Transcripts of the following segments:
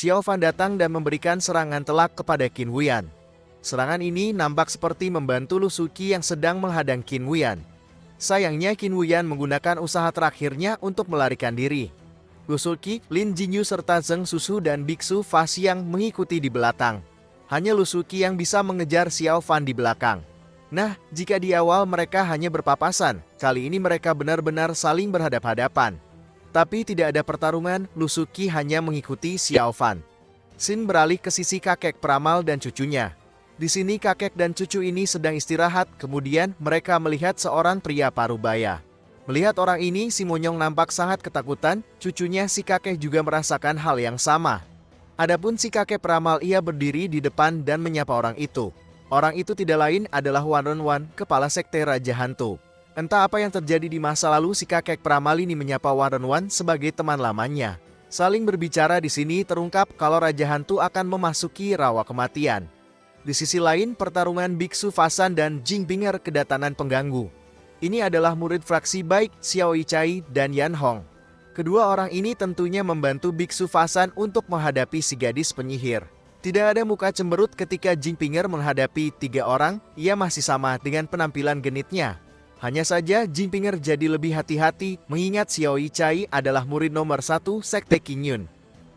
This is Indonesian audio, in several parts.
Xiao Fan datang dan memberikan serangan telak kepada Qin Huyan. Serangan ini nampak seperti membantu Lu Suqi yang sedang menghadang Qin Huyan. Sayangnya Qin Huyan menggunakan usaha terakhirnya untuk melarikan diri. Lu Suqi, Lin Jinyu serta Zheng Susu dan Biksu Fa Xiang mengikuti di belakang. Hanya Lu Suqi yang bisa mengejar Xiao Fan di belakang. Nah, jika di awal mereka hanya berpapasan, kali ini mereka benar-benar saling berhadap-hadapan. Tapi tidak ada pertarungan, Lu Suqi hanya mengikuti Xiao Fan. Xin beralih ke sisi kakek peramal dan cucunya. Di sini kakek dan cucu ini sedang istirahat, kemudian mereka melihat seorang pria parubaya. Melihat orang ini, si monyong nampak sangat ketakutan, cucunya si kakek juga merasakan hal yang sama. Adapun si kakek peramal, ia berdiri di depan dan menyapa orang itu. Orang itu tidak lain adalah Wan Renwan, kepala sekte Raja Hantu. Entah apa yang terjadi di masa lalu, si kakek peramal ini menyapa Wan Renwan sebagai teman lamanya. Saling berbicara di sini terungkap kalau Raja Hantu akan memasuki rawa kematian. Di sisi lain, pertarungan Biksu Fasan dan Jing Pinger kedatangan pengganggu. Ini adalah murid fraksi baik Xiao Yichai dan Yan Hong. Kedua orang ini tentunya membantu Biksu Fasan untuk menghadapi si gadis penyihir. Tidak ada muka cemberut ketika Jing Pinger menghadapi 3 orang, ia masih sama dengan penampilan genitnya. Hanya saja Jing Pinger jadi lebih hati-hati mengingat Xiao Yichai adalah murid nomor 1 sekte Qingyun.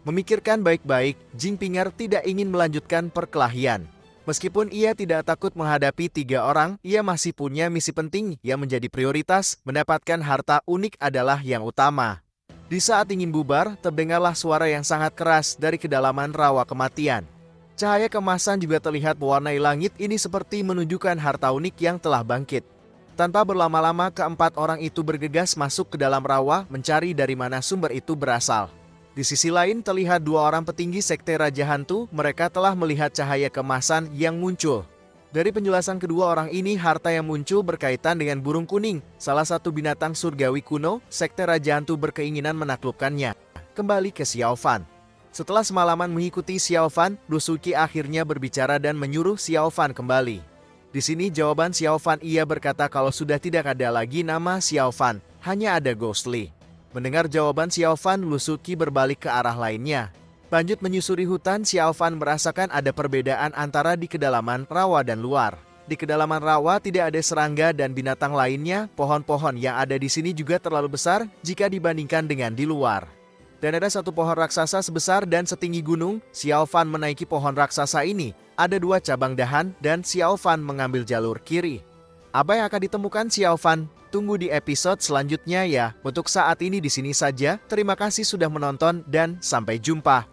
Memikirkan baik-baik, Jing Pinger tidak ingin melanjutkan perkelahian. Meskipun ia tidak takut menghadapi 3 orang, ia masih punya misi penting yang menjadi prioritas, mendapatkan harta unik adalah yang utama. Di saat ingin bubar, terdengarlah suara yang sangat keras dari kedalaman rawa kematian. Cahaya kemasan juga terlihat mewarnai langit, ini seperti menunjukkan harta unik yang telah bangkit. Tanpa berlama-lama, keempat orang itu bergegas masuk ke dalam rawa mencari dari mana sumber itu berasal. Di sisi lain terlihat 2 orang petinggi sekte Raja Hantu, mereka telah melihat cahaya kemasan yang muncul. Dari penjelasan kedua orang ini, harta yang muncul berkaitan dengan burung kuning, salah satu binatang surgawi kuno, sekte Raja Hantu berkeinginan menaklukkannya. Kembali ke Xiao Fan. Setelah semalaman mengikuti Xiao Fan, Lu Suqi akhirnya berbicara dan menyuruh Xiao Fan kembali. Di sini jawaban Xiao Fan, ia berkata kalau sudah tidak ada lagi nama Xiao Fan, hanya ada Ghostly. Mendengar jawaban Xiao Fan, Lu Suqi berbalik ke arah lainnya. Lanjut menyusuri hutan, Xiao Fan merasakan ada perbedaan antara di kedalaman rawa dan luar. Di kedalaman rawa tidak ada serangga dan binatang lainnya, pohon-pohon yang ada di sini juga terlalu besar jika dibandingkan dengan di luar. Dan ada satu pohon raksasa sebesar dan setinggi gunung. Xiao Fan menaiki pohon raksasa ini. Ada 2 cabang dahan dan Xiao Fan mengambil jalur kiri. Apa yang akan ditemukan Xiao Fan? Tunggu di episode selanjutnya ya. Untuk saat ini di sini saja. Terima kasih sudah menonton dan sampai jumpa.